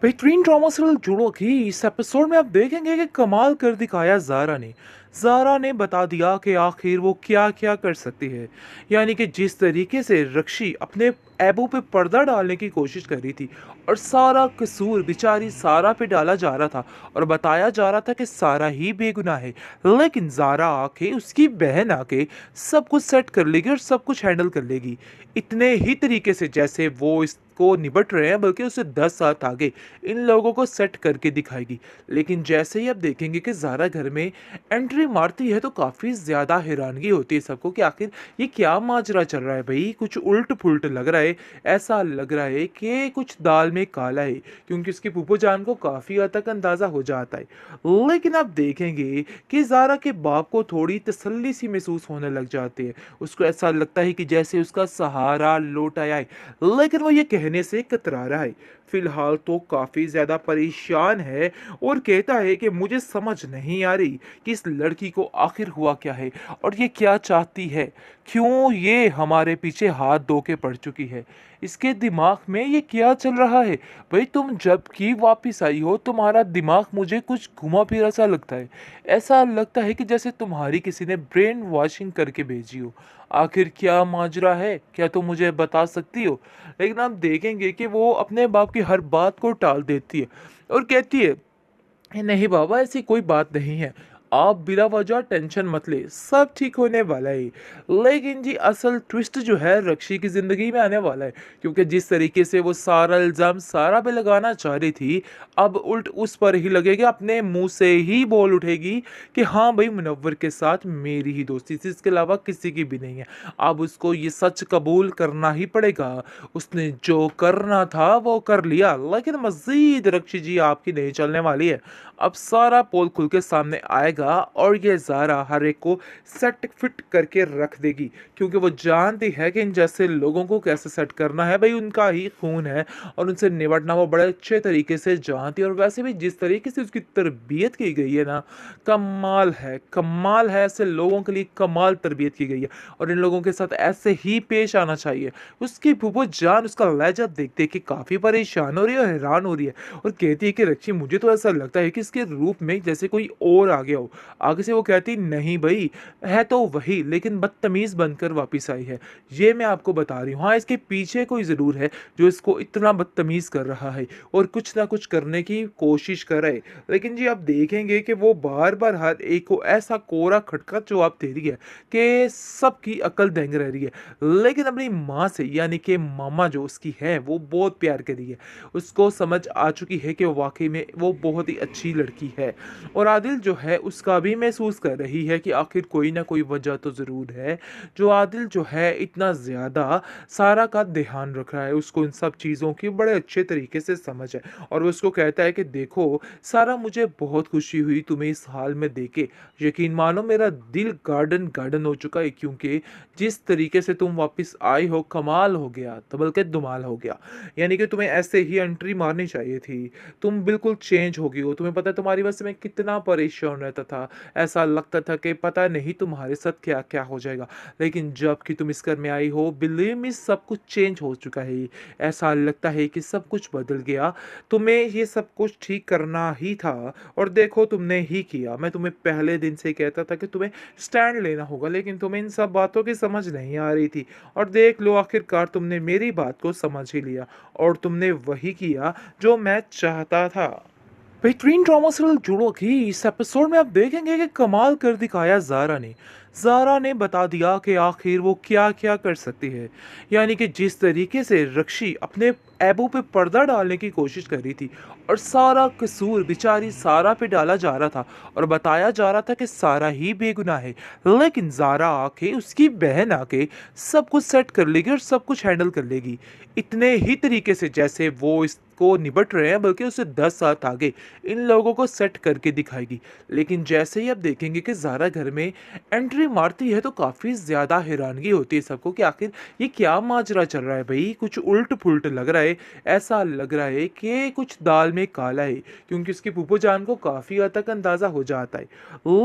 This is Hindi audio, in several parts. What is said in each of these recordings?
बेहतरीन ड्रामा सीरियल जुड़ो की इस एपिसोड में आप देखेंगे कि कमाल कर दिखाया ज़ारा ने बता दिया कि आखिर वो क्या क्या कर सकती है। यानी कि जिस तरीके से रक्षी अपने ऐबू पे पर्दा डालने की कोशिश कर रही थी और सारा कसूर बेचारी सारा पे डाला जा रहा था और बताया जा रहा था कि सारा ही बेगुनाह है। लेकिन ज़ारा आके उसकी बहन आके सब कुछ सेट कर लेगी और सब कुछ हैंडल कर लेगी, इतने ही तरीके से जैसे वो इसको निपट रहे हैं, बल्कि उससे 10 साल आगे इन लोगों को सेट करके दिखाएगी। लेकिन जैसे ही आप देखेंगे कि ज़ारा घर में एंट्री मारती है तो काफ़ी ज़्यादा हैरानगी होती है सबको कि आखिर ये क्या माजरा चल रहा है भाई, कुछ उल्ट-पुल्ट लग रहा है। ऐसा लग रहा है कि कुछ दाल में काला है, क्योंकि उसकी फूफो जान को काफ़ी हद तक अंदाज़ा हो जाता है। लेकिन आप देखेंगे कि ज़ारा के बाप को थोड़ी तसल्ली-सी महसूस होने लग जाती है। उसको ऐसा लगता है कि जैसे उसका सहारा लौट आया है, लेकिन वो ये कहने से कतरा रहा है। फिलहाल तो काफ़ी ज़्यादा परेशान है और कहता है कि मुझे समझ नहीं आ रही कि इस लड़की को आखिर हुआ क्या है और ये क्या चाहती है, क्यों ये हमारे पीछे हाथ धो के पड़ चुकी है, इसके दिमाग में ये क्या चल रहा है। भाई तुम जब की वापस आई हो तुम्हारा दिमाग मुझे कुछ घुमा फिरा सा लगता है। ऐसा लगता है कि जैसे तुम्हारी किसी ने ब्रेन वॉशिंग करके भेजी हो। आखिर क्या माजरा है, क्या तुम मुझे बता सकती हो। लेकिन आप देखेंगे कि वो अपने बाप की हर बात को टाल देती है और कहती है, नहीं बाबा ऐसी कोई बात नहीं है, आप बिला वजह टेंशन मत ले, सब ठीक होने वाला है। लेकिन जी असल ट्विस्ट जो है रक्षी की ज़िंदगी में आने वाला है, क्योंकि जिस तरीके से वो सारा इल्ज़ाम सारा पे लगाना चाह रही थी, अब उल्ट उस पर ही लगेगा, अपने मुंह से ही बोल उठेगी कि हाँ भाई मुनव्वर के साथ मेरी ही दोस्ती थी, इसके अलावा किसी की भी नहीं है। अब उसको ये सच कबूल करना ही पड़ेगा, उसने जो करना था वो कर लिया। लेकिन मज़ीद रक्षी जी आपकी नहीं चलने वाली है। अब सारा पोल खुल के सामने आएगा और ये ज़ारा हर एक को सेट फिट करके रख देगी, क्योंकि वो जानती है कि इन जैसे लोगों को कैसे सेट करना है, भाई उनका ही खून है और उनसे निपटना वो बड़े अच्छे तरीके से जानती है। और वैसे भी जिस तरीके से उसकी तरबियत की गई है ना, कमाल है, ऐसे लोगों के लिए कमाल तरबियत की गई है और इन लोगों के साथ ऐसे ही पेश आना चाहिए। उसकी फूफो जान उसका लहजा देख देख के काफ़ी परेशान हो रही है और हैरान हो रही है और कहती है कि रक्षी मुझे तो ऐसा लगता है कि इसके रूप में जैसे कोई और आ गया हो। आगे से वो कहती नहीं भाई, है तो वही लेकिन बदतमीज़ बनकर वापस आई है। ये मैं आपको बता रही हूँ। हाँ, इसके पीछे कोई ज़रूर है जो इसको इतना बदतमीज़ कर रहा है और कुछ ना कुछ करने की कोशिश कर रहा है। लेकिन जी आप देखेंगे कि वो बार-बार हर एक को ऐसा कोरा खटका जवाब दे रही है कि सबकी अकल दंग रह रही है। लेकिन अपनी माँ से यानी कि मामा जो उसकी है वो बहुत प्यार कर रही है। उसको समझ आ चुकी है कि वाक़ई में वो बहुत ही अच्छी लड़की है और आदिल जो है उसका भी महसूस कर रही है कि आखिर कोई ना कोई वजह तो ज़रूर है जो आदिल जो है इतना ज़्यादा सारा का ध्यान रख रहा है। उसको इन सब चीज़ों की बड़े अच्छे तरीके से समझ है और वो उसको कहता है कि देखो सारा, मुझे बहुत खुशी हुई तुम्हें इस हाल में देख के। यकीन मानो मेरा दिल गार्डन गार्डन हो चुका है, क्योंकि जिस तरीके से तुम वापस आई हो कमाल हो गया, तो बल्कि धमाल हो गया। यानी कि तुम्हें ऐसे ही एंट्री मारनी चाहिए थी। तुम बिल्कुल चेंज हो गई हो। तुम्हें पता है तुम्हारी वजह से मैं कितना परेशान रहता था। ऐसा लगता था कि पता नहीं तुम्हारे साथ क्या-क्या हो जाएगा। लेकिन जब कि तुम इस घर में आई हो, बिलीव मी सब कुछ चेंज हो चुका है। ऐसा लगता है कि सब कुछ बदल गया। तुम्हें ये सब कुछ ठीक करना ही था और देखो तुमने ही किया। मैं तुम्हें पहले दिन से ही कहता था कि तुम्हें स्टैंड लेना होगा, लेकिन तुम्हें इन सब बातों की समझ नहीं आ रही थी और देख लो आखिरकार तुमने मेरी बात को समझ ही लिया और तुमने वही किया जो मैं चाहता था। बेहतरीन ड्रामा सीरियल जुड़ो की इस एपिसोड में आप देखेंगे कि कमाल कर दिखाया ज़ारा ने बता दिया कि आखिर वो क्या क्या कर सकती है। यानी कि जिस तरीके से रक्षी अपने ऐबू पे पर्दा डालने की कोशिश कर रही थी और सारा कसूर बेचारी सारा पे डाला जा रहा था और बताया जा रहा था कि सारा ही बेगुनाह है। लेकिन ज़ारा आके उसकी बहन आके सब कुछ सेट कर लेगी और सब कुछ हैंडल कर लेगी, इतने ही तरीके से जैसे वो इसको निपट रहे हैं, बल्कि उससे 10 साल आगे इन लोगों को सेट करके दिखाएगी। लेकिन जैसे ही आप देखेंगे कि ज़ारा घर में एंट्री मारती है तो काफ़ी ज़्यादा हैरानगी होती है सबको कि आखिर ये क्या माजरा चल रहा है भाई, कुछ उल्ट-पुल्ट लग रहा है। है, ऐसा लग रहा है कि कुछ दाल में काला है, क्योंकि उसकी फूफो जान को काफ़ी हद तक अंदाज़ा हो जाता है।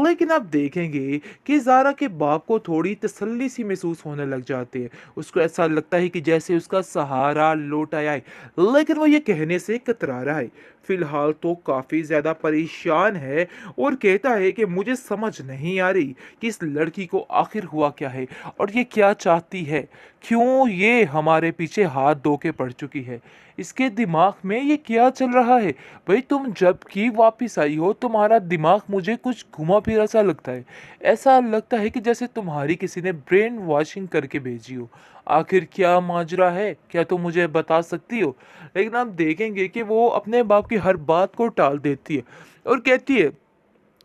लेकिन आप देखेंगे कि ज़ारा के बाप को थोड़ी तसल्ली सी महसूस होने लग जाती है। उसको ऐसा लगता है कि जैसे उसका सहारा लौट आया है, लेकिन वो ये कहने से कतरा रहा है। फिलहाल तो काफ़ी ज़्यादा परेशान है और कहता है कि मुझे समझ नहीं आ रही कि इस लड़की को आखिर हुआ क्या है और ये क्या चाहती है, क्यों ये हमारे पीछे हाथ धो के पड़ चुकी है, इसके दिमाग में ये क्या चल रहा है। भाई तुम जब की वापस आई हो तुम्हारा दिमाग मुझे कुछ घुमा फिरा सा लगता है। ऐसा लगता है कि जैसे तुम्हारी किसी ने ब्रेन वॉशिंग करके भेजी हो। आखिर क्या माजरा है, क्या तुम मुझे बता सकती हो। लेकिन आप देखेंगे कि वो अपने बाप की हर बात को टाल देती है और कहती है,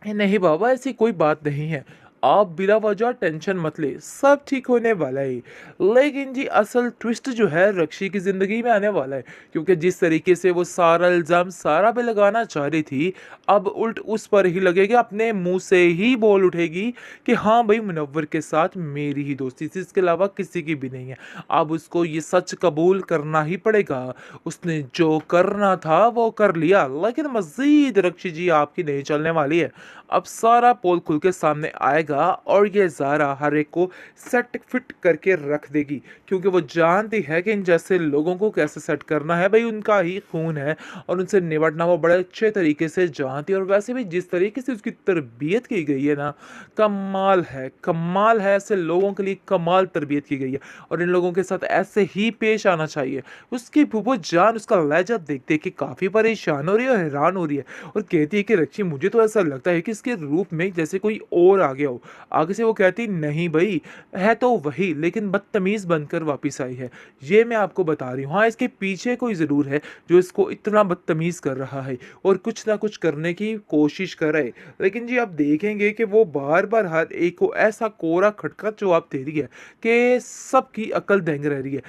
नहीं बाबा ऐसी कोई बात नहीं है, आप बिला वजह टेंशन मत ले, सब ठीक होने वाला है। लेकिन जी असल ट्विस्ट जो है रक्षी की ज़िंदगी में आने वाला है, क्योंकि जिस तरीके से वो सारा इल्ज़ाम सारा पे लगाना चाह रही थी, अब उल्ट उस पर ही लगेगा, अपने मुंह से ही बोल उठेगी कि हाँ भाई मुनव्वर के साथ मेरी ही दोस्ती थी, इसके अलावा किसी की भी नहीं है। अब उसको ये सच कबूल करना ही पड़ेगा, उसने जो करना था वो कर लिया, लेकिन मज़ीद रक्षी जी आपकी नहीं चलने वाली है। अब सारा पोल खुल के सामने आएगा और ये ज़ारा हर एक को सेट फिट करके रख देगी, क्योंकि वो जानती है कि इन जैसे लोगों को कैसे सेट करना है, भाई उनका ही खून है और उनसे निपटना वो बड़े अच्छे तरीके से जानती है। और वैसे भी जिस तरीके से उसकी तरबियत की गई है ना, कमाल है, कमाल है, ऐसे लोगों के लिए कमाल तरबियत की गई है और इन लोगों के साथ ऐसे ही पेश आना चाहिए। उसकी फूफो जान उसका लहजा देख देख के काफ़ी परेशान हो रही है और हैरान हो रही है और कहती है कि रक्षी मुझे तो ऐसा लगता है कि इसके रूप में जैसे कोई और आ गया हो। आगे से वो कहती नहीं भाई, है तो वही, लेकिन बदतमीज़ बनकर वापस आई है, ये मैं आपको बता रही हूँ। हाँ इसके पीछे कोई ज़रूर है जो इसको इतना बदतमीज़ कर रहा है और कुछ ना कुछ करने की कोशिश कर रहा है। लेकिन जी आप देखेंगे कि वो बार बार हर एक को ऐसा कोरा खटका जवाब दे रही है कि सबकी अकल दंग रह रही है।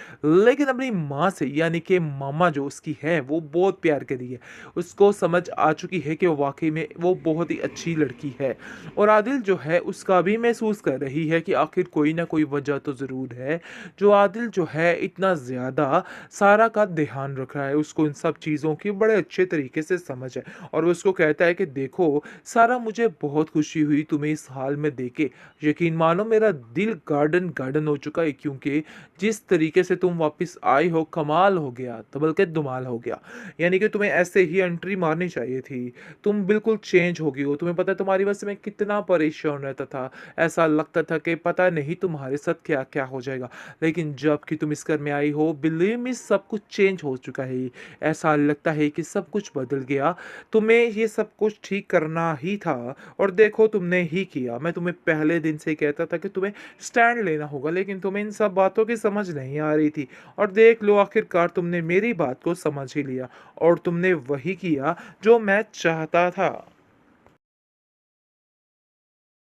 लेकिन अपनी माँ से यानी कि मामा जो उसकी है वो बहुत प्यार करी है, उसको समझ आ चुकी है कि वाकई में वो बहुत ही अच्छी लड़की है। और आदिल जो है उसका भी महसूस कर रही है कि आखिर कोई ना कोई वजह तो ज़रूर है जो आदिल जो है इतना ज़्यादा सारा का ध्यान रख रहा है, उसको इन सब चीज़ों की बड़े अच्छे तरीके से समझ है। और वो उसको कहता है कि देखो सारा, मुझे बहुत खुशी हुई तुम्हें इस हाल में देखे, यकीन मानो मेरा दिल गार्डन गार्डन हो चुका है, क्योंकि जिस तरीके से तुम वापस आई हो कमाल हो गया, तो बल्कि धमाल हो गया। यानी कि तुम्हें ऐसे ही एंट्री मारनी चाहिए थी, तुम बिल्कुल चेंज हो गई हो। तुम्हें पता है तुम्हारी वजह से मैं कितना परेशान रहता था, ऐसा लगता था कि पता नहीं तुम्हारे साथ क्या क्या हो जाएगा। लेकिन जब कि तुम इस घर में आई हो, बिलीव मी सब कुछ चेंज हो चुका है। ऐसा लगता है कि सब कुछ बदल गया, तुम्हें ये सब कुछ ठीक करना ही था और देखो तुमने ही किया। मैं तुम्हें पहले दिन से कहता था कि तुम्हें स्टैंड लेना होगा, लेकिन तुम्हें इन सब बातों की समझ नहीं आ रही थी और देख लो आखिरकार तुमने मेरी बात को समझ ही लिया और तुमने वही किया जो मैं चाहता था।